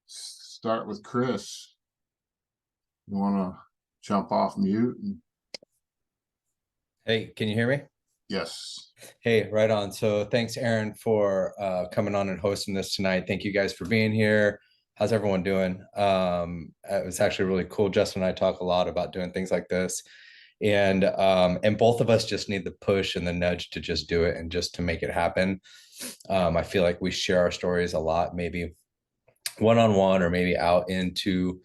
Start with Chris. You want to jump off mute? Hey, can you hear me? Yes. Hey, right on. So thanks, Aaron, for coming on and hosting this tonight. Thank you guys for being here. How's everyone doing? It was actually really cool. Justin and I talk a lot about doing things like this. And both of us just need the push and the nudge to just do it and just to make it happen. I feel like we share our stories a lot, maybe one-on-one or maybe out into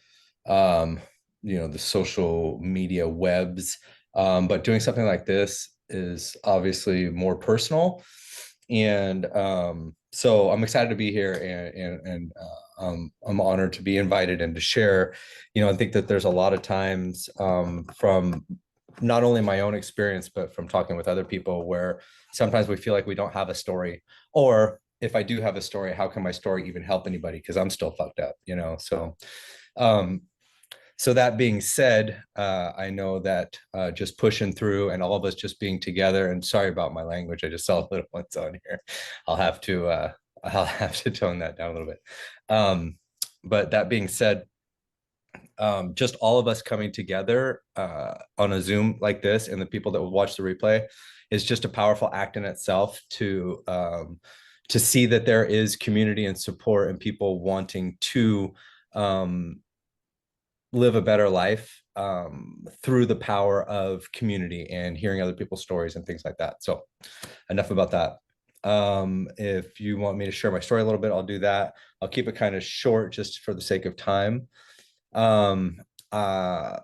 um, the social media webs. But doing something like this is obviously more personal. And so I'm excited to be here and I'm honored to be invited and to share. I think that there's a lot of times from not only my own experience, but from talking with other people where sometimes we feel like we don't have a story, or if I do have a story, how can my story even help anybody? Because I'm still fucked up. Um, so that being said, I know that just pushing through and all of us just being together, and sorry about my language, I just saw little ones on here. I'll have to tone that down a little bit. But that being said, just all of us coming together on a Zoom like this, and the people that will watch the replay, is just a powerful act in itself to see that there is community and support and people wanting to live a better life through the power of community and hearing other people's stories and things like that. So enough about that. If you want me to share my story a little bit, I'll do that. I'll keep it kind of short just for the sake of time. um uh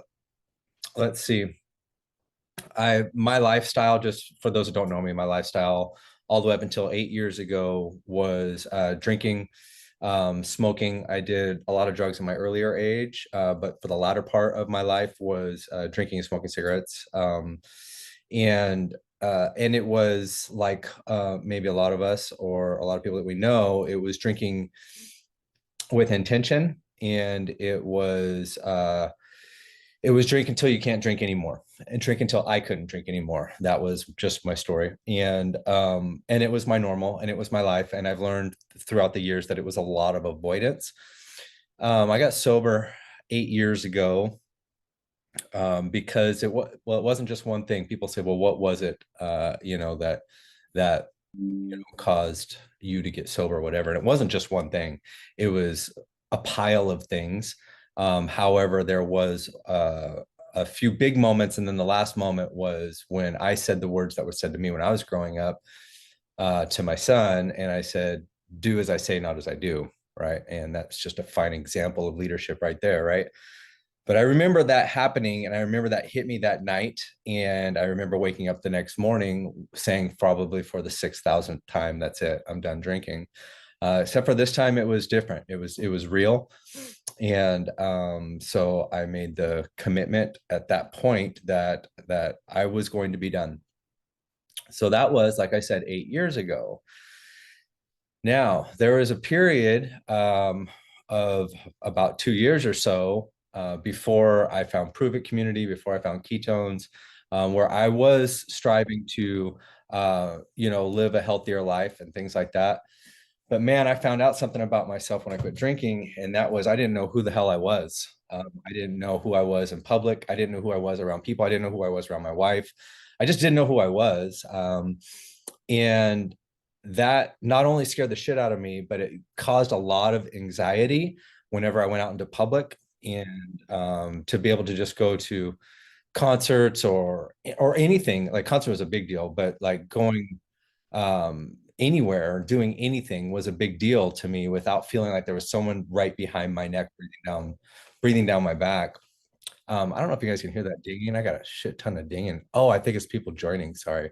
let's see. My lifestyle, just for those that don't know me, my lifestyle all the way up until 8 years ago was drinking, smoking. I did a lot of drugs in my earlier age, but for the latter part of my life was drinking and smoking cigarettes. And it was like maybe a lot of us or a lot of people that we know, it was drinking with intention, and it was drink until you can't drink anymore, and drink until I couldn't drink anymore. That was just my story. And it was my normal, and it was my life. And I've learned throughout the years that it was a lot of avoidance. I got sober 8 years ago because it wasn't just one thing. People say, well, what was it, that caused you to get sober or whatever? And it wasn't just one thing. It was a pile of things. However, there was a few big moments, and then the last moment was when I said the words that were said to me when I was growing up to my son, and I said, "Do as I say, not as I do." Right, and that's just a fine example of leadership right there, right? But I remember that happening, and I remember that hit me that night, and I remember waking up the next morning saying, probably for the 6,000th time, "That's it, I'm done drinking." Except for this time, it was different. It was real. And so I made the commitment at that point that I was going to be done. So that was, like I said, 8 years ago. Now there was a period of about 2 years or so before I found Prove It community, before I found Ketones, where I was striving to live a healthier life and things like that. But man, I found out something about myself when I quit drinking, and that was I didn't know who the hell I was. I didn't know who I was in public. I didn't know who I was around people. I didn't know who I was around my wife. I just didn't know who I was. And that not only scared the shit out of me, but it caused a lot of anxiety whenever I went out into public. And to be able to just go to concerts or anything, like concert was a big deal, but like going anywhere, doing anything was a big deal to me without feeling like there was someone right behind my neck breathing down my back. I don't know if you guys can hear that dinging. I got a shit ton of dinging. Oh, I think it's people joining. Sorry.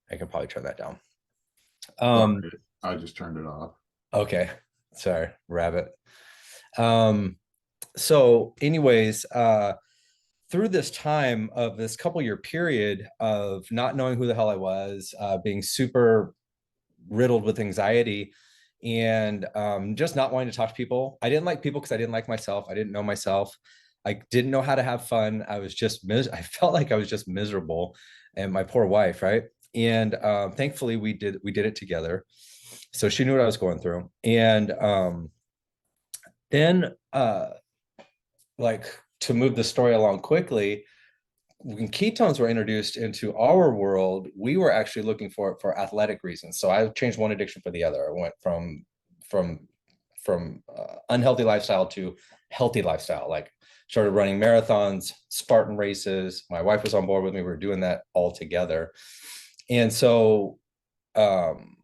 I can probably turn that down. Sorry, I just turned it off. Okay. Sorry, rabbit. So anyways, through this time of this couple-year period of not knowing who the hell I was, being super riddled with anxiety, and just not wanting to talk to people. I didn't like people because I didn't like myself. I didn't know myself. I didn't know how to have fun. I was just I felt like I was just miserable, and my poor wife, right? And thankfully we did it together. So she knew what I was going through. And then like to move the story along quickly, when ketones were introduced into our world, we were actually looking for it for athletic reasons. So I changed one addiction for the other. I went from unhealthy lifestyle to healthy lifestyle. Like started running marathons, Spartan races. My wife was on board with me. We were doing that all together. And so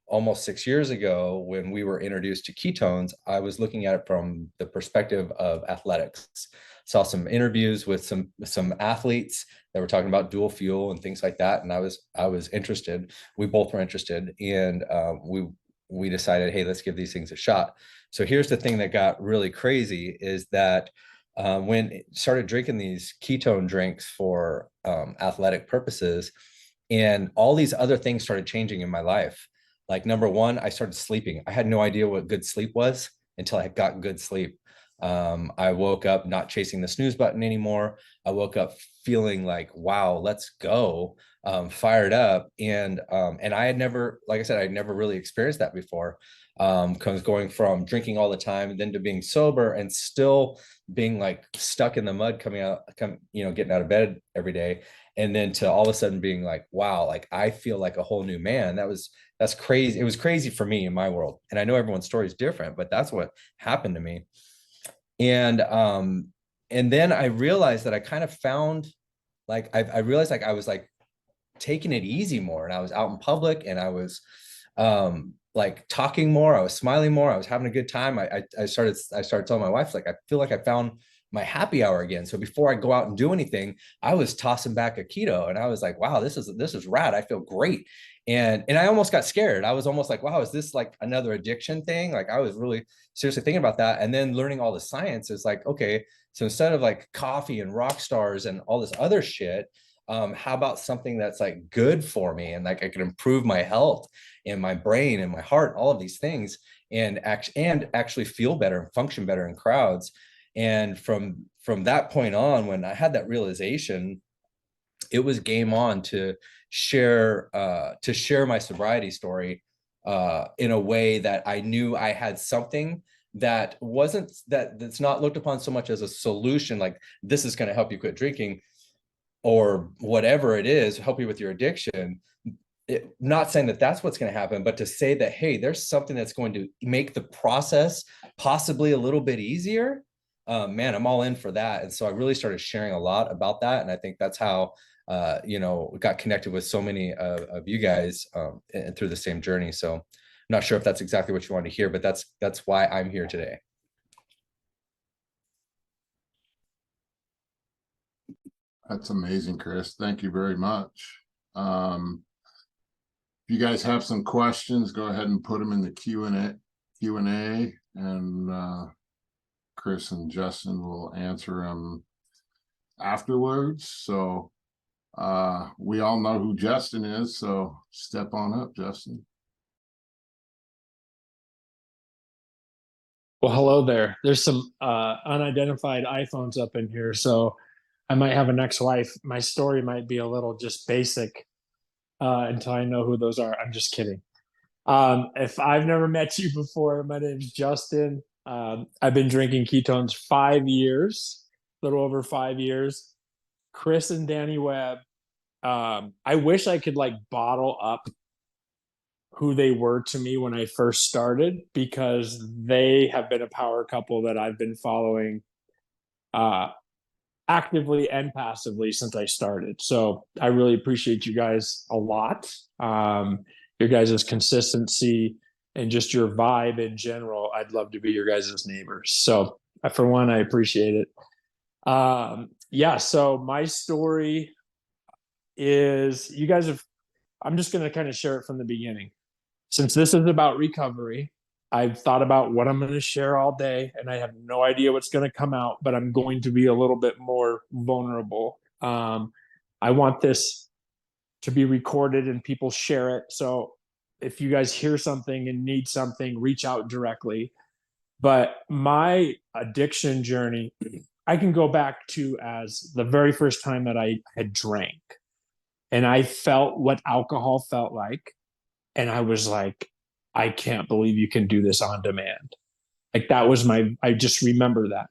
almost 6 years ago, when we were introduced to ketones, I was looking at it from the perspective of athletics. Saw some interviews with some athletes that were talking about dual fuel and things like that, and I was interested. We both were interested, and we decided, hey, let's give these things a shot. So here's the thing that got really crazy is that when it started drinking these ketone drinks for athletic purposes, and all these other things started changing in my life. Like number one, I started sleeping. I had no idea what good sleep was until I got good sleep. I woke up not chasing the snooze button anymore. I woke up feeling like, wow, let's go, fired up. And I had never, like I said, I'd never really experienced that before. Going from drinking all the time, then to being sober and still being like stuck in the mud, getting out of bed every day. And then to all of a sudden being like, wow, like I feel like a whole new man. That's crazy. It was crazy for me in my world. And I know everyone's story is different, but that's what happened to me. And then I realized that I kind of found, like, I realized like I was like taking it easy more, and I was out in public, and I was like talking more, I was smiling more, I was having a good time. I started telling my wife, like, I feel like I found my happy hour again. So before I go out and do anything, I was tossing back a keto, and I was like, wow, this is rad. I feel great. And I almost got scared. I was almost like, wow, is this like another addiction thing? Like I was really seriously thinking about that. And then learning all the science is like, okay, so instead of like coffee and rock stars and all this other shit, how about something that's like good for me, and like I can improve my health and my brain and my heart, all of these things, and actually feel better and function better in crowds. And from that point on, when I had that realization, it was game on to share my sobriety story in a way that I knew I had something that's not looked upon so much as a solution, like this is going to help you quit drinking or whatever it is, help you with your addiction. Not saying that that's what's going to happen, but to say that, hey, there's something that's going to make the process possibly a little bit easier. Man, I'm all in for that. And so I really started sharing a lot about that. And I think that's how, got connected with so many of you guys and through the same journey. So I'm not sure if that's exactly what you want to hear, but that's why I'm here today. That's amazing, Chris. Thank you very much. If you guys have some questions, go ahead and put them in the Q&A, and Chris and Justin will answer them afterwards. So we all know who Justin is, so step on up, Justin. Well, hello there. There's some unidentified iPhones up in here, so I might have an ex-wife. My story might be a little just basic until I know who those are. I'm just kidding. If I've never met you before, my name's Justin. I've been drinking ketones 5 years, a little over 5 years. Chris and Danny Webb. I wish I could like bottle up who they were to me when I first started, because they have been a power couple that I've been following actively and passively since I started. So I really appreciate you guys a lot. Your guys' consistency and just your vibe in general. I'd love to be your guys' neighbors. So for one, I appreciate it. So my story is, I'm just going to kind of share it from the beginning. Since this is about recovery, I've thought about what I'm going to share all day, and I have no idea what's going to come out, but I'm going to be a little bit more vulnerable. I want this to be recorded and people share it. So if you guys hear something and need something, reach out directly. But my addiction journey, I can go back to as the very first time that I had drank, and I felt what alcohol felt like. And I was like, I can't believe you can do this on demand. Like that was I just remember that.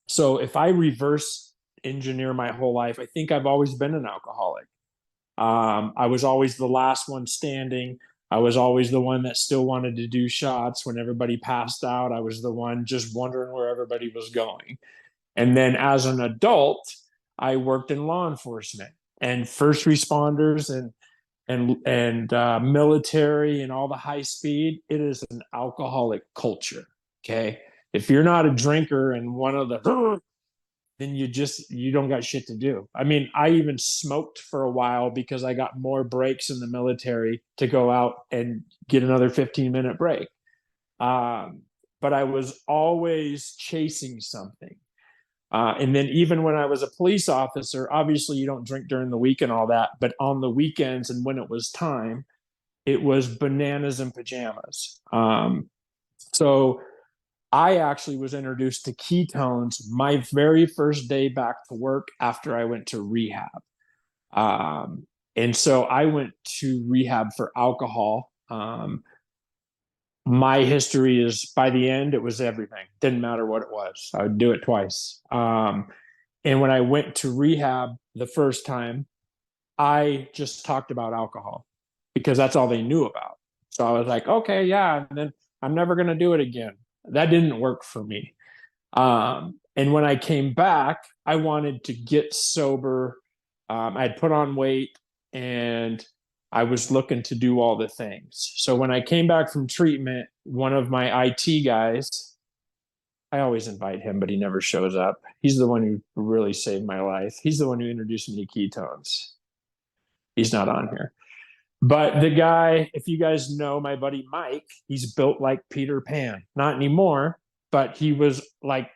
So if I reverse engineer my whole life, I think I've always been an alcoholic. I was always the last one standing. I was always the one that still wanted to do shots when everybody passed out. I was the one just wondering where everybody was going. And then as an adult, I worked in law enforcement and first responders and military and all the high speed. It is an alcoholic culture. Okay. If you're not a drinker and one of the then you don't got shit to do. I mean, I even smoked for a while because I got more breaks in the military to go out and get another 15-minute break. But I was always chasing something. And then even when I was a police officer, obviously you don't drink during the week and all that, but on the weekends and when it was time, it was bananas and pajamas. So I actually was introduced to ketones my very first day back to work after I went to rehab. And so I went to rehab for alcohol. My history is by the end, it was everything. Didn't matter what it was. I would do it twice. And when I went to rehab the first time, I just talked about alcohol because that's all they knew about. So I was like, okay, yeah. And then I'm never going to do it again. That didn't work for me. And when I came back, I wanted to get sober. I had put on weight and I was looking to do all the things. So when I came back from treatment, one of my IT guys, I always invite him, but he never shows up. He's the one who really saved my life. He's the one who introduced me to ketones. He's not on here. But the guy, if you guys know my buddy Mike, he's built like Peter Pan. Not anymore, but he was like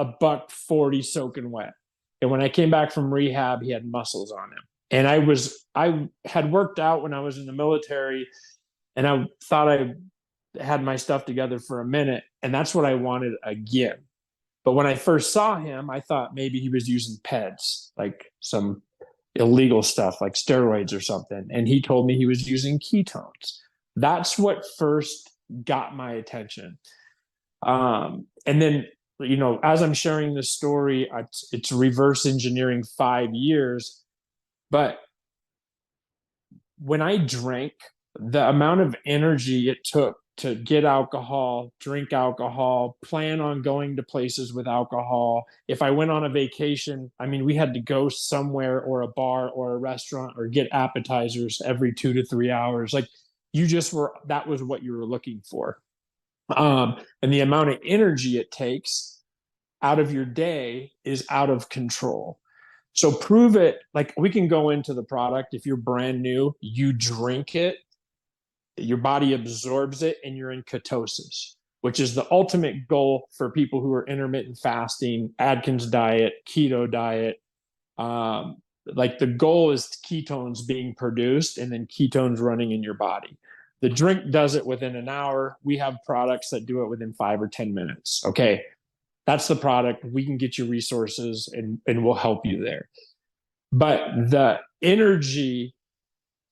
$140 soaking wet. And when I came back from rehab, he had muscles on him. And I had worked out when I was in the military, and I thought I had my stuff together for a minute, and that's what I wanted again. But when I first saw him, I thought maybe he was using PEDs, like some illegal stuff like steroids or something. And he told me he was using ketones. That's what first got my attention. And then, as I'm sharing this story, it's reverse engineering 5 years. But when I drank, the amount of energy it took to get alcohol, drink alcohol, plan on going to places with alcohol. If I went on a vacation, I mean, we had to go somewhere or a bar or a restaurant or get appetizers every 2 to 3 hours. Like that was what you were looking for. And the amount of energy it takes out of your day is out of control. So prove it. Like we can go into the product. If you're brand new, you drink it, your body absorbs it, and you're in ketosis, which is the ultimate goal for people who are intermittent fasting, Atkins diet, keto diet. Like the goal is ketones being produced and then ketones running in your body. The drink does it within an hour. We have products that do it within 5 or 10 minutes. Okay, that's the product. We can get you resources and we'll help you there. But the energy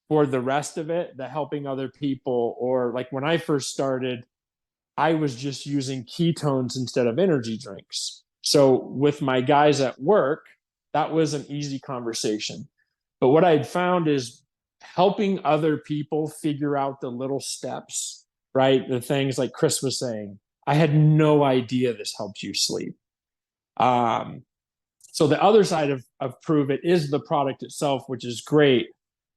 for the rest of it, the helping other people, or like when I first started, I was just using ketones instead of energy drinks. So with my guys at work, that was an easy conversation. But what I'd found is helping other people figure out the little steps, right? The things like Chris was saying, I had no idea this helps you sleep. So the other side of Prove It is the product itself, which is great.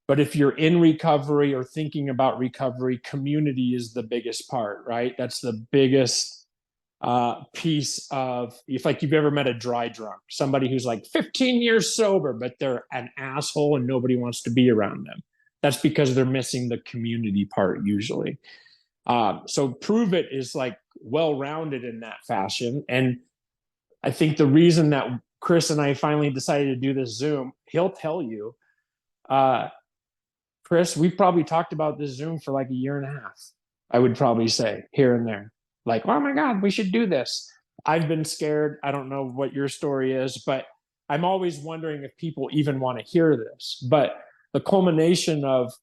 But if you're in recovery or thinking about recovery, community is the biggest part, right? That's the biggest piece of, if you've ever met a dry drunk, somebody who's like 15 years sober, but they're an asshole and nobody wants to be around them. That's because they're missing the community part usually. So Prove It is like well-rounded in that fashion. And I think the reason that Chris and I finally decided to do this Zoom, he'll tell you, Chris, we've probably talked about this Zoom for like a year and a half, I would probably say, here and there. Like, oh my God, we should do this. I've been scared. I don't know what your story is, but I'm always wondering if people even want to hear this. But the culmination of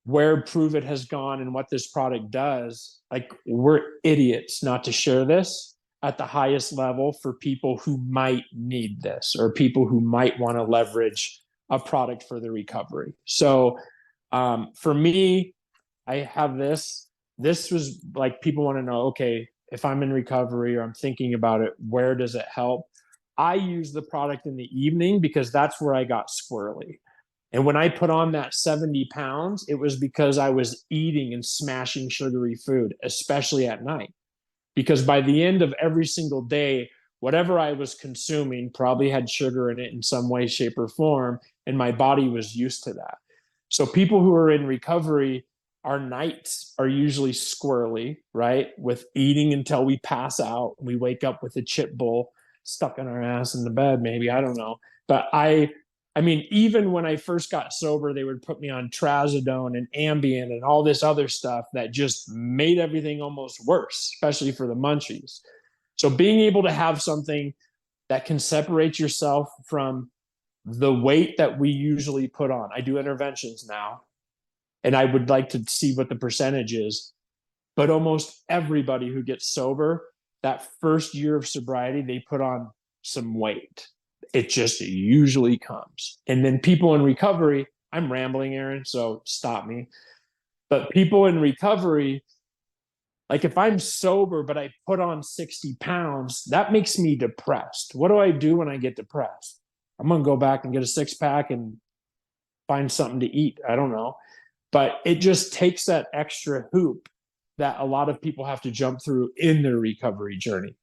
where Prove It has gone and what this product does, like, we're idiots not to share this at the highest level for people who might need this or people who might want to leverage a product for the recovery. So for me, I have this. This was like, people want to know, okay, if I'm in recovery or I'm thinking about it, where does it help? I use the product in the evening because that's where I got squirrely. And when I put on that 70 pounds, it was because I was eating and smashing sugary food, especially at night. Because by the end of every single day, whatever I was consuming probably had sugar in it in some way, shape, or form. And my body was used to that. So people who are in recovery, our nights are usually squirrely, right? With eating until we pass out. We wake up with a chip bowl stuck in our ass in the bed, maybe. I don't know. But I mean, even when I first got sober, they would put me on trazodone and Ambien and all this other stuff that just made everything almost worse, especially for the munchies. So being able to have something that can separate yourself from the weight that we usually put on. I do interventions now, and I would like to see what the percentage is. But almost everybody who gets sober, that first year of sobriety, they put on some weight. It just usually comes. And then people in recovery, I'm rambling, Aaron, so stop me. But people in recovery, like, if I'm sober, but I put on 60 pounds, that makes me depressed. What do I do when I get depressed? I'm going to go back and get a 6-pack and find something to eat. I don't know. But it just takes that extra hoop that a lot of people have to jump through in their recovery journey.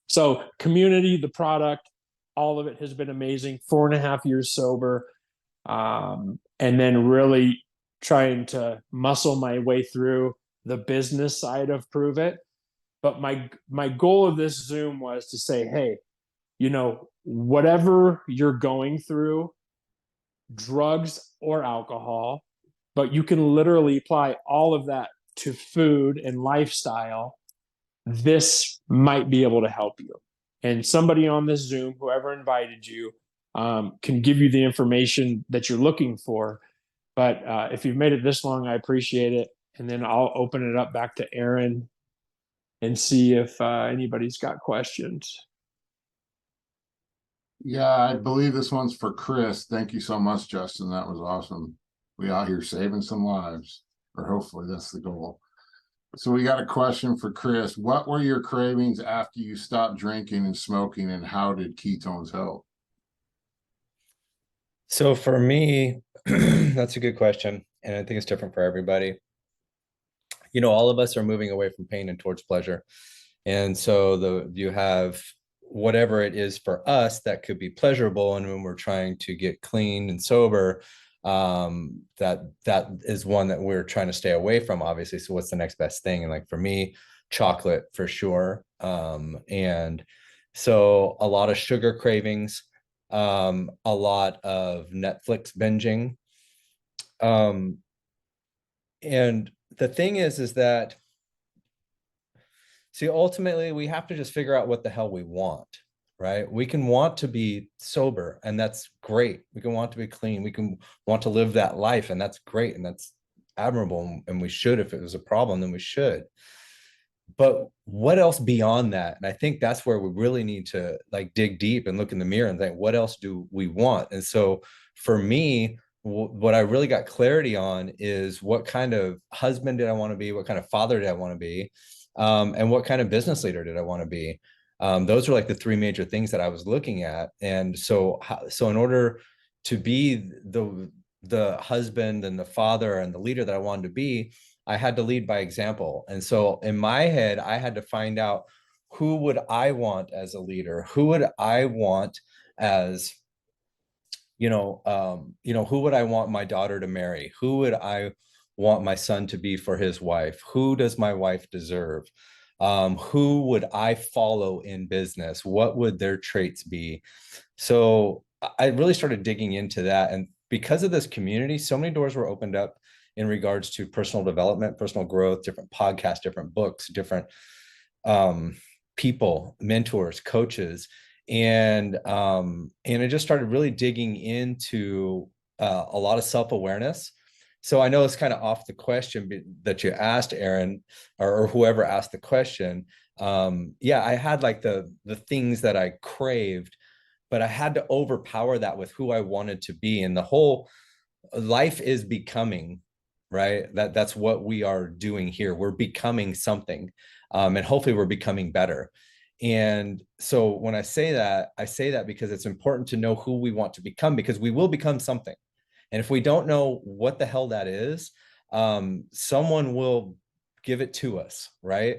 So community, the product, all of it has been amazing. 4.5 years sober. And then really trying to muscle my way through the business side of Prove It. But my goal of this Zoom was to say, hey, whatever you're going through, drugs or alcohol, but you can literally apply all of that to food and lifestyle, this might be able to help you. And somebody on this Zoom, whoever invited you, can give you the information that you're looking for. But if you've made it this long, I appreciate it. And then I'll open it up back to Aaron and see if anybody's got questions. Yeah, I believe this one's for Chris. Thank you so much, Justin. That was awesome. We out here saving some lives, or hopefully that's the goal. So we got a question for Chris. What were your cravings after you stopped drinking and smoking, and how did ketones help? So for me, that's a good question. And I think it's different for everybody. All of us are moving away from pain and towards pleasure. And so you have whatever it is for us that could be pleasurable. And when we're trying to get clean and sober, that is one that we're trying to stay away from, obviously. So what's the next best thing? And like for me, chocolate for sure. And so a lot of sugar cravings, a lot of Netflix binging. And the thing is that, see, ultimately we have to just figure out what the hell we want, right? We can want to be sober, and that's great. We can want to be clean. We can want to live that life, and that's great. And that's admirable. And we should, if it was a problem, then we should. But what else beyond that? And I think that's where we really need to like dig deep and look in the mirror and think, what else do we want? And so for me, what I really got clarity on is what kind of husband did I want to be? What kind of father did I want to be? And what kind of business leader did I want to be? Those are like the 3 major things that I was looking at. And so in order to be the husband and the father and the leader that I wanted to be, I had to lead by example. And so in my head, I had to find out, who would I want as a leader? Who would I want as, who would I want my daughter to marry? Who would I want my son to be for his wife? Who does my wife deserve? Who would I follow in business? What would their traits be? So I really started digging into that. And because of this community, so many doors were opened up in regards to personal development, personal growth, different podcasts, different books, different people, mentors, coaches. And I just started really digging into a lot of self-awareness So I know it's kind of off the question that you asked, Aaron, or whoever asked the question. Yeah, I had like the things that I craved, but I had to overpower that with who I wanted to be. And the whole life is becoming, right? That's what we are doing here. We're becoming something. And hopefully we're becoming better. And so when I say that because it's important to know who we want to become, because we will become something. And if we don't know what the hell that is, someone will give it to us, right?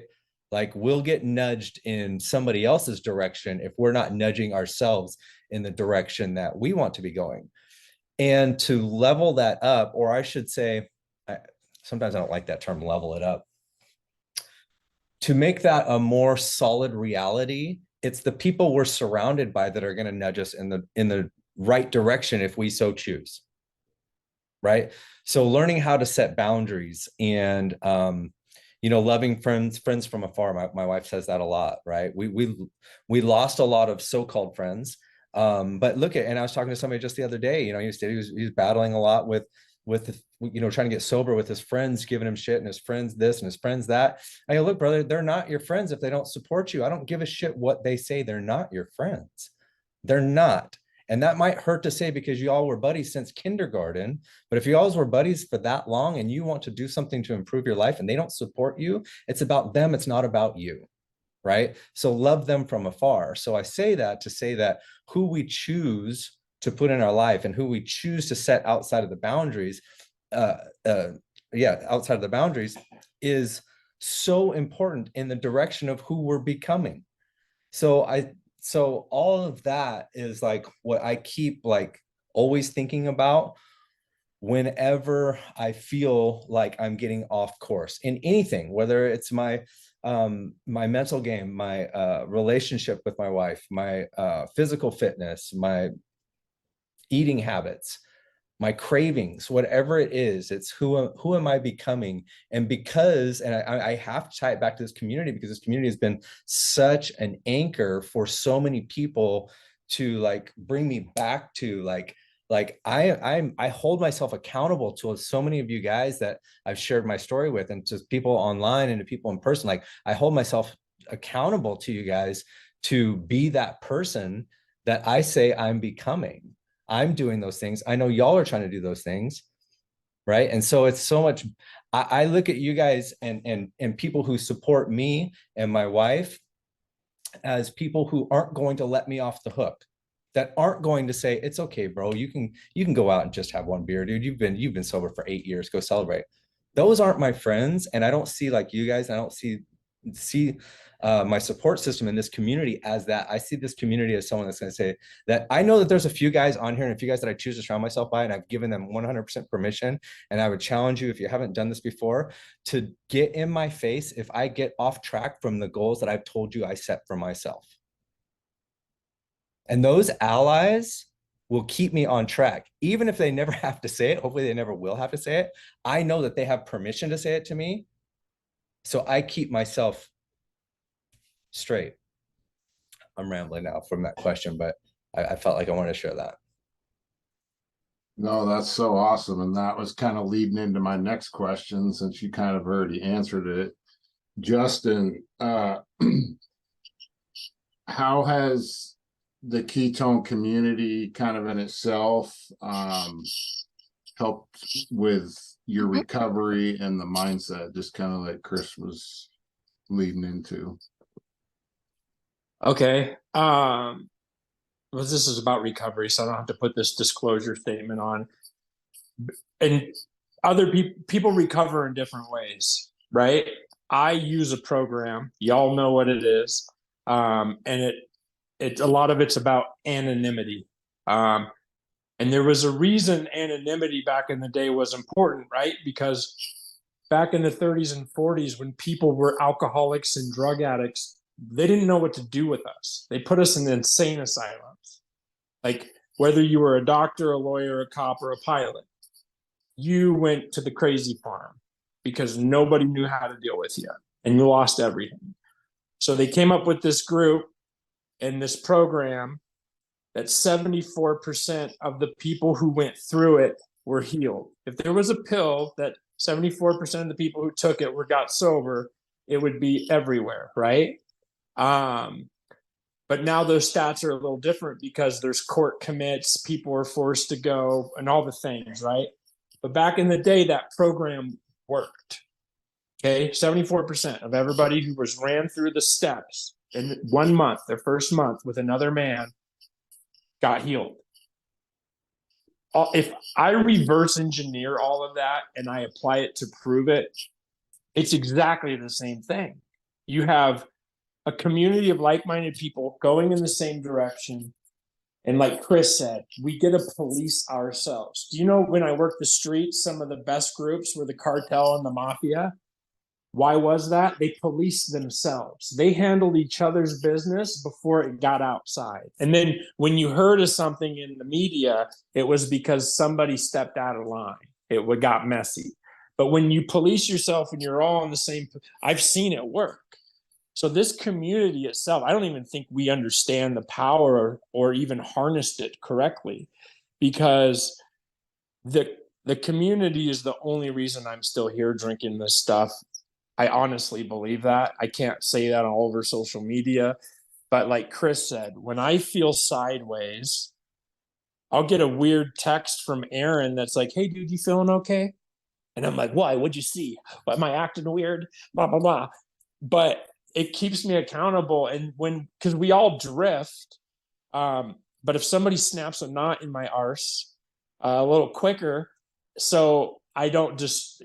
Like we'll get nudged in somebody else's direction if we're not nudging ourselves in the direction that we want to be going. And to level that up, or I should say, sometimes I don't like that term, level it up. To make that a more solid reality, it's the people we're surrounded by that are going to nudge us in the right direction if we so choose. Right. So learning how to set boundaries and, loving friends from afar. My wife says that a lot, right? We lost a lot of so-called friends. But and I was talking to somebody just the other day, he was battling a lot with, trying to get sober with his friends, giving him shit and his friends this and his friends that. I go, look, brother, they're not your friends if they don't support you. I don't give a shit what they say. They're not your friends. They're not. And that might hurt to say because you all were buddies since kindergarten. But if you all were buddies for that long and you want to do something to improve your life and they don't support you, it's about them. It's not about you. Right. So love them from afar. So I say that to say that who we choose to put in our life and who we choose to set outside of the boundaries, outside of the boundaries is so important in the direction of who we're becoming. So all of that is like what I keep like always thinking about whenever I feel like I'm getting off course in anything, whether it's my mental game, my relationship with my wife, my physical fitness, my eating habits, my cravings, whatever it is, it's who am I becoming? And I have to tie it back to this community because this community has been such an anchor for so many people to like bring me back to like I hold myself accountable to so many of you guys that I've shared my story with, and to people online and to people in person. Like I hold myself accountable to you guys to be that person that I say I'm becoming. I'm doing those things. I know y'all are trying to do those things. Right. And so it's so much, I look at you guys and people who support me and my wife as people who aren't going to let me off the hook, that aren't going to say, it's okay, bro. You can go out and just have one beer, dude. You've been sober for 8 years. Go celebrate. Those aren't my friends. And I don't see like you guys, I don't see my support system in this community as that. I see this community as someone that's going to say that I know that there's a few guys on here and a few guys that I choose to surround myself by, and I've given them 100% permission. And I would challenge you, if you haven't done this before, to get in my face if I get off track from the goals that I've told you I set for myself. And those allies will keep me on track, even if they never have to say it. Hopefully they never will have to say it. I know that they have permission to say it to me. So I keep myself straight. I'm rambling now from that question, but I felt like I wanted to share that. No, that's so awesome. And that was kind of leading into my next question, since you kind of already answered it. Justin, how has the ketone community kind of in itself helped with your recovery and the mindset, just kind of like Chris was leading into? Okay. Well, this is about recovery, so I don't have to put this disclosure statement on. And other people recover in different ways, right? I use a program. Y'all know what it is. And it's a lot of it's about anonymity. And there was a reason anonymity back in the day was important, right? Because back in the 30s and 40s, when people were alcoholics and drug addicts, they didn't know what to do with us. They put us in insane asylums. Like whether you were a doctor, a lawyer, a cop, or a pilot, you went to the crazy farm because nobody knew how to deal with you and you lost everything. So they came up with this group and this program that 74% of the people who went through it were healed. If there was a pill that 74% of the people who took it got sober, it would be everywhere, right? But now those stats are a little different because there's court commits, people are forced to go, and all the things, right? But back in the day, that program worked. Okay, 74% of everybody who ran through the steps in 1 month, their first month with another man, got healed. If I reverse engineer all of that and I apply it to prove it, it's exactly the same thing. You have a community of like-minded people going in the same direction. And like Chris said, we get to police ourselves. Do you know, when I worked the streets, some of the best groups were the cartel and the mafia? Why was that? They policed themselves. They handled each other's business before it got outside. And then when you heard of something in the media, it was because somebody stepped out of line. It got messy. But when you police yourself and you're all on the same, I've seen it work. So this community itself, I don't even think we understand the power or even harnessed it correctly, because the community is the only reason I'm still here drinking this stuff. I honestly believe that. I can't say that all over social media, but like Chris said, when I feel sideways, I'll get a weird text from Aaron that's like, "Hey dude, you feeling okay?" And I'm like, "Why? What'd you see? Why am I acting weird?" Blah, blah, blah. But it keeps me accountable. And because we all drift, but if somebody snaps a knot in my arse a little quicker, so I don't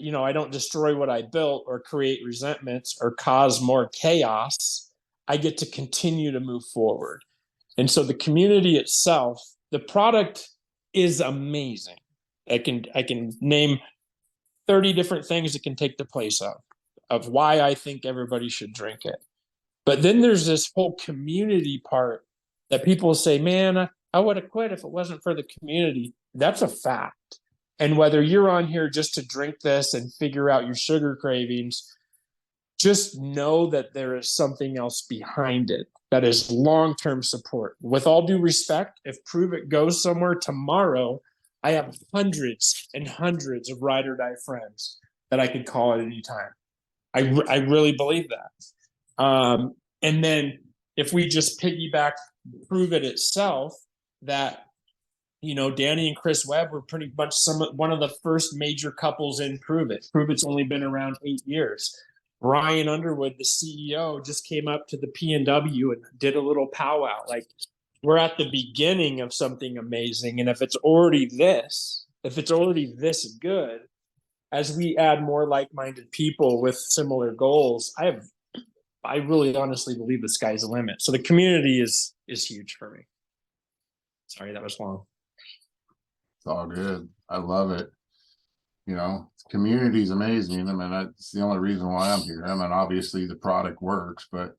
I don't destroy what I built or create resentments or cause more chaos, I get to continue to move forward. And so the community itself, the product is amazing. I can name 30 different things it can take the place of why I think everybody should drink it. But then there's this whole community part that people say, "Man, I would have quit if it wasn't for the community." That's a fact. And whether you're on here just to drink this and figure out your sugar cravings, just know that there is something else behind it that is long-term support. With all due respect, if Prove It goes somewhere tomorrow, I have hundreds and hundreds of ride or die friends that I could call at any time. I really believe that. And then if we just piggyback Prove It itself, that Danny and Chris Webb were pretty much one of the first major couples in Prove It. Prove It's only been around 8 years. Ryan Underwood, the CEO, just came up to the P&W and did a little powwow. Like, we're at the beginning of something amazing. And if it's already this good, as we add more like-minded people with similar goals, I really honestly believe the sky's the limit. So the community is huge for me. Sorry, that was long. It's all good. I love it. Community is amazing. I mean, that's the only reason why I'm here. I mean, obviously the product works, but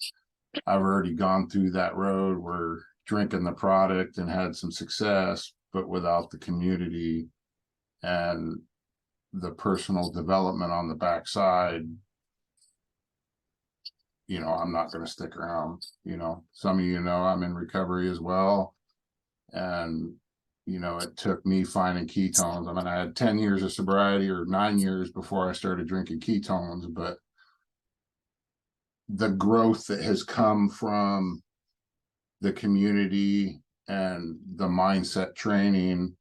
I've already gone through that road where drinking the product and had some success, but without the community and the personal development on the backside, I'm not going to stick around. Some of I'm in recovery as well. And, it took me finding ketones. I mean, I had 10 years of sobriety or 9 years before I started drinking ketones, but the growth that has come from the community and the mindset training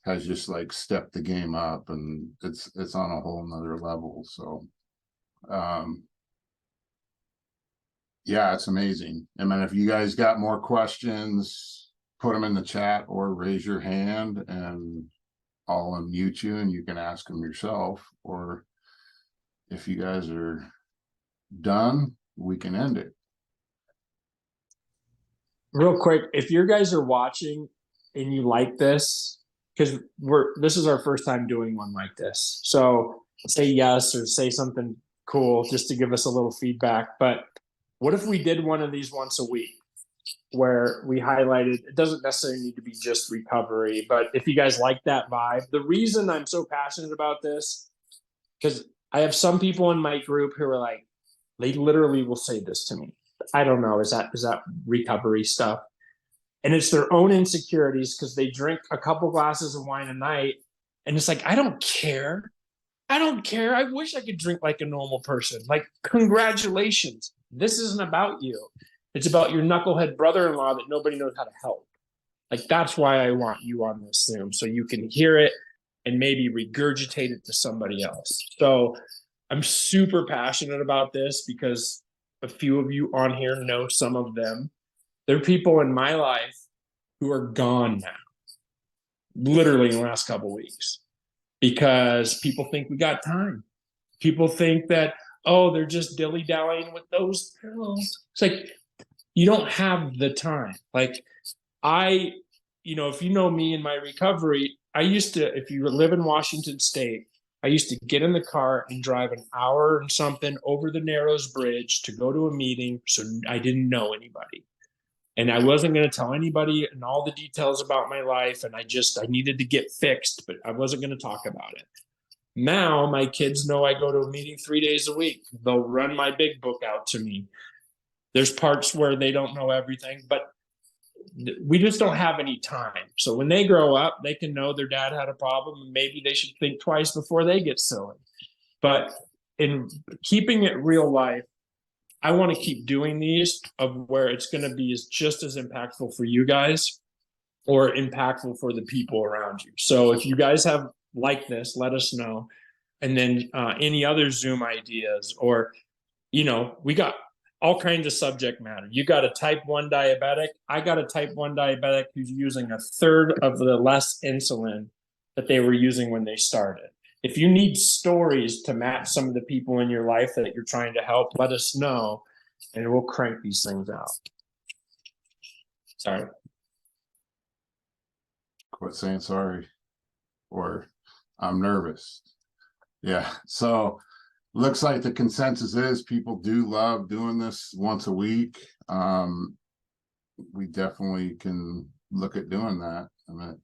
has just like stepped the game up, and it's on a whole nother level. So, yeah, it's amazing. I mean, if you guys got more questions, put them in the chat or raise your hand and I'll unmute you and you can ask them yourself. Or if you guys are done, we can end it. Real quick, if you guys are watching and you like this, because this is our first time doing one like this. So say yes or say something cool just to give us a little feedback. But what if we did one of these once a week, where we highlighted, it doesn't necessarily need to be just recovery, but if you guys like that vibe, the reason I'm so passionate about this, because I have some people in my group who are like, they literally will say this to me. I don't know, is that recovery stuff? And it's their own insecurities because they drink a couple glasses of wine a night And it's like, I don't care. I don't care. I wish I could drink like a normal person. Like, congratulations. This isn't about you. It's about your knucklehead brother-in-law that nobody knows how to help. Like, that's why I want you on this Zoom, so you can hear it and maybe regurgitate it to somebody else. So I'm super passionate about this because a few of you on here know some of them. There are people in my life who are gone now, literally in the last couple of weeks, because people think we got time. People think that, oh, they're just dilly-dallying with those pills. It's like, you don't have the time. Like, if you know me in my recovery, I used to, if you live in Washington State, I used to get in the car and drive an hour and something over the Narrows Bridge to go to a meeting, so I didn't know anybody. And I wasn't going to tell anybody and all the details about my life. And I needed to get fixed, but I wasn't going to talk about it. Now my kids know I go to a meeting 3 days a week. They'll run my big book out to me. There's parts where they don't know everything, but we just don't have any time. So when they grow up, they can know their dad had a problem, and maybe they should think twice before they get silly. But in keeping it real life, I want to keep doing these of where it's going to be just as impactful for you guys or impactful for the people around you. So if you guys have like this, let us know. And then any other Zoom ideas, or, we got all kinds of subject matter. You got a type 1 diabetic. I got a type 1 diabetic who's using a third of the less insulin that they were using when they started. If you need stories to match some of the people in your life that you're trying to help, let us know, and we'll crank these things out. Sorry. Quit saying sorry, or I'm nervous. Yeah. So looks like the consensus is people do love doing this once a week. We definitely can look at doing that. I mean,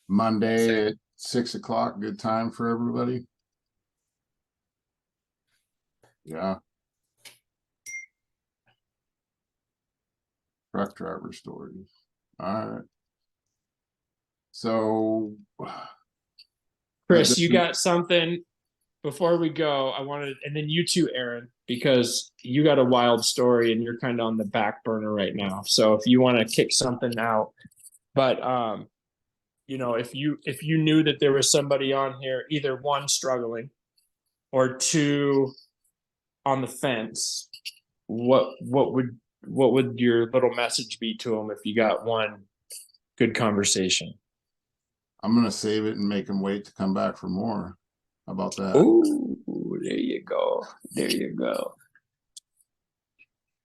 Monday at 6 o'clock, good time for everybody. Yeah. Truck driver stories. All right. So, Chris, you got something before we go? I wanted, and then you too, Aaron, because you got a wild story and you're kind of on the back burner right now. So if you want to kick something out, but if you knew that there was somebody on here, either one struggling or two on the fence, what would your little message be to them if you got one good conversation? I'm going to save it and make them wait to come back for more. How about that? Oh, there you go. There you go.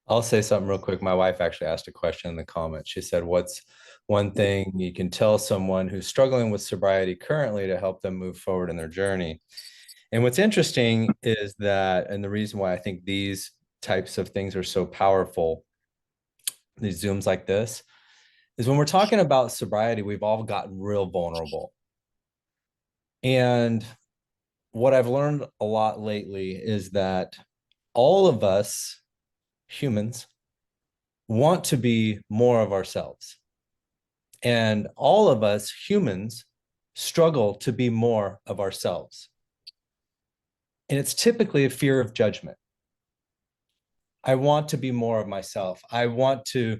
I'll say something real quick. My wife actually asked a question in the comments. She said, what's one thing you can tell someone who's struggling with sobriety currently to help them move forward in their journey? And what's interesting is that, and the reason why I think these types of things are so powerful, these Zooms like this, is when we're talking about sobriety, we've all gotten real vulnerable. And what I've learned a lot lately is that all of us humans want to be more of ourselves. And all of us humans struggle to be more of ourselves. And it's typically a fear of judgment. I want to be more of myself. I want to,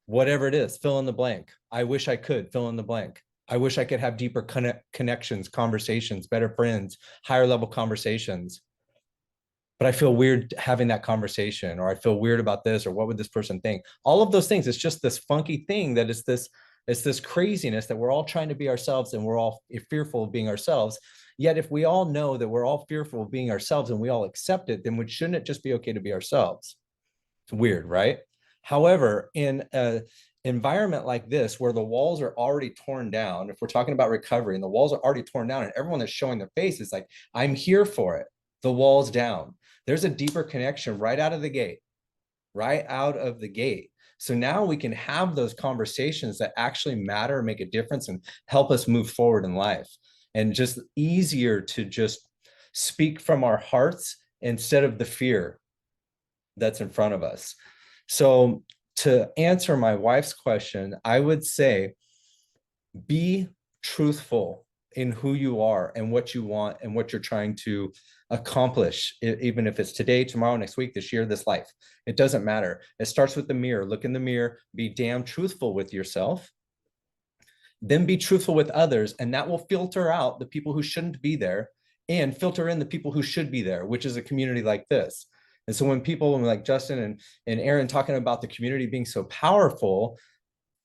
whatever it is, fill in the blank. I wish I could fill in the blank. I wish I could have deeper connections, conversations, better friends, higher level conversations. But I feel weird having that conversation, or I feel weird about this, or what would this person think? All of those things. It's just this funky thing that it's this craziness that we're all trying to be ourselves, and we're all fearful of being ourselves. Yet if we all know that we're all fearful of being ourselves and we all accept it, then shouldn't it just be okay to be ourselves? It's weird, right? However, in an environment like this, where the walls are already torn down, if we're talking about recovery and the walls are already torn down and everyone that's showing their face is like, I'm here for it. The wall's down. There's a deeper connection right out of the gate, right out of the gate. So now we can have those conversations that actually matter, make a difference, and help us move forward in life. And just easier to just speak from our hearts instead of the fear that's in front of us. So to answer my wife's question, I would say be truthful in who you are and what you want and what you're trying to accomplish, even if it's today, tomorrow, next week, this year, this life. It doesn't matter. It starts with the mirror. Look in the mirror, be damn truthful with yourself, then be truthful with others, and that will filter out the people who shouldn't be there and filter in the people who should be there, which is a community like this. And so when people like Justin and Aaron talking about the community being so powerful,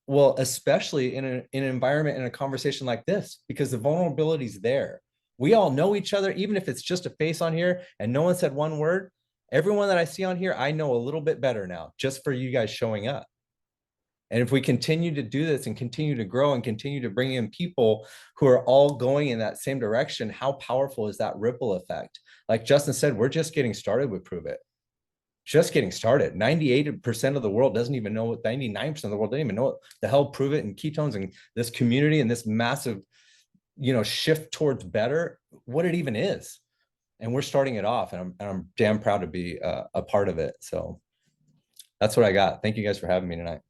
well, especially in an environment, in a conversation like this, because the vulnerability is there. We all know each other, even if it's just a face on here and no one said one word. Everyone that I see on here, I know a little bit better now, just for you guys showing up. And if we continue to do this and continue to grow and continue to bring in people who are all going in that same direction, how powerful is that ripple effect? Like Justin said, we're just getting started with Prove It. Just getting started. 98% of the world doesn't even know what, 99% of the world doesn't even know what the hell Prove It and ketones and this community and this massive, shift towards better, what it even is. And we're starting it off, and I'm damn proud to be a part of it. So that's what I got. Thank you guys for having me tonight.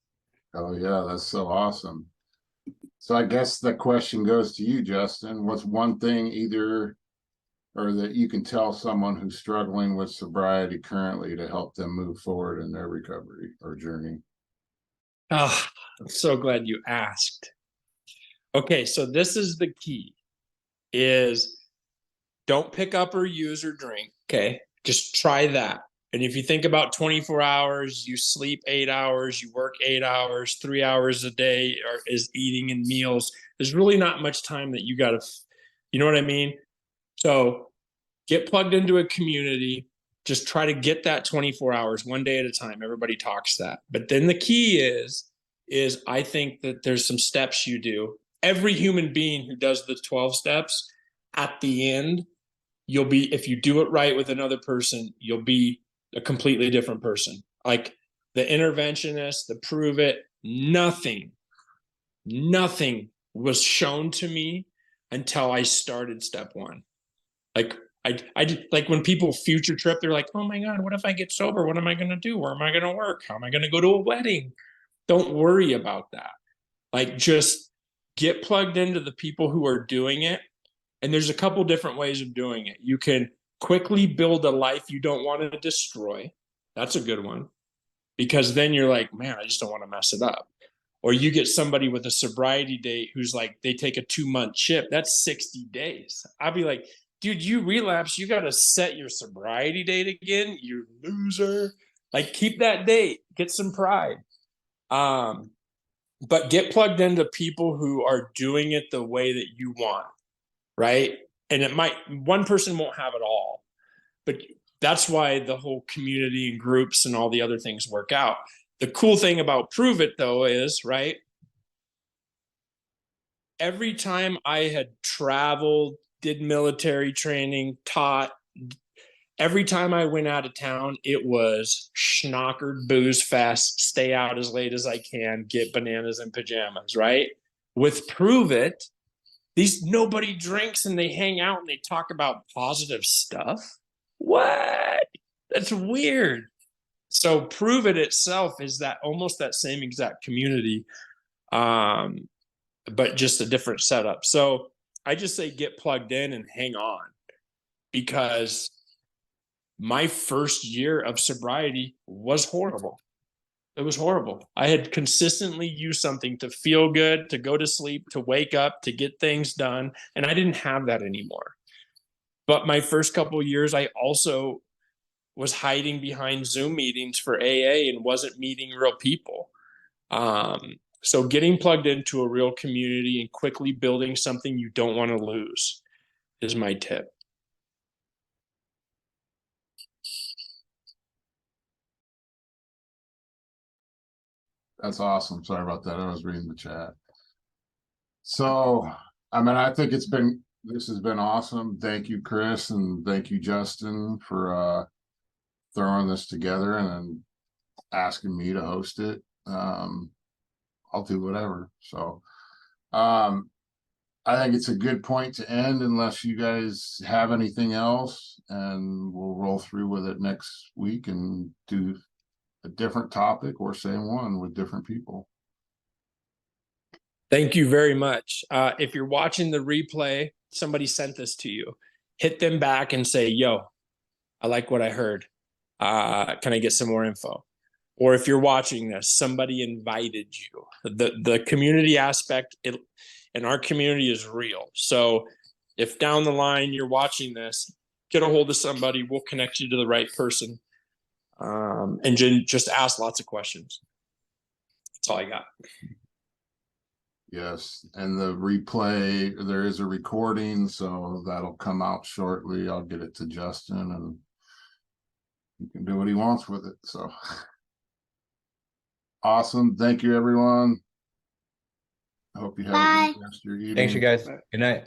Oh yeah, that's so awesome. So I guess the question goes to you, Justin. What's one thing that you can tell someone who's struggling with sobriety currently to help them move forward in their recovery or journey? Oh, I'm so glad you asked. Okay, so this is the key, is don't pick up or use or drink. Okay, just try that. And if you think about 24 hours, you sleep 8 hours, you work 8 hours, 3 hours a day is eating and meals. There's really not much time that you got to, you know what I mean? So get plugged into a community. Just try to get that 24 hours, one day at a time. Everybody talks that. But then the key is I think that there's some steps you do. Every human being who does the 12 steps, at the end, you'll be, if you do it right with another person, you'll be a completely different person. Like the interventionist, the Prove It, nothing was shown to me until I started step one. Like I did, like when people future trip, they're like, oh my God, what if I get sober? What am I going to do? Where am I going to work? How am I going to go to a wedding? Don't worry about that. Like just get plugged into the people who are doing it. And there's a couple different ways of doing it. You can quickly build a life you don't want to destroy. That's a good one, because then you're like, man, I just don't want to mess it up. Or you get somebody with a sobriety date who's like, they take a 2-month chip. That's 60 days. I'll be like, dude, you relapse. You got to set your sobriety date again. You loser. Like keep that date, get some pride. But get plugged into people who are doing it the way that you want. Right. And one person won't have it all, but that's why the whole community and groups and all the other things work out. The cool thing about Prove It though is, right, every time I had traveled, did military training, taught, every time I went out of town, it was schnockered booze fest, stay out as late as I can, get bananas and pajamas, right? With Prove It, nobody drinks and they hang out and they talk about positive stuff. What? That's weird. So Prove It itself is that almost that same exact community, but just a different setup. So I just say get plugged in and hang on, because my first year of sobriety was horrible. It was horrible. I had consistently used something to feel good, to go to sleep, to wake up, to get things done. And I didn't have that anymore. But my first couple of years, I also was hiding behind Zoom meetings for AA and wasn't meeting real people. So getting plugged into a real community and quickly building something you don't want to lose is my tip. That's awesome. Sorry about that. I was reading the chat. So, I think this has been awesome. Thank you, Chris, and thank you, Justin, for throwing this together and then asking me to host it. I'll do whatever. So, I think it's a good point to end, unless you guys have anything else, and we'll roll through with it next week and do a different topic or same one with different people. Thank you very much. If you're watching the replay, somebody sent this to you. Hit them back and say, yo, I like what I heard. Can I get some more info? Or if you're watching this, somebody invited you. The community aspect in our community is real. So if down the line you're watching this, get a hold of somebody. We'll connect you to the right person. And just ask lots of questions. That's all I got. Yes, and the replay, there is a recording, so that'll come out shortly. I'll get it to Justin and he can do what he wants with it. So awesome. Thank you, everyone. I hope you have a good rest of your evening. Thanks, you guys. Good night.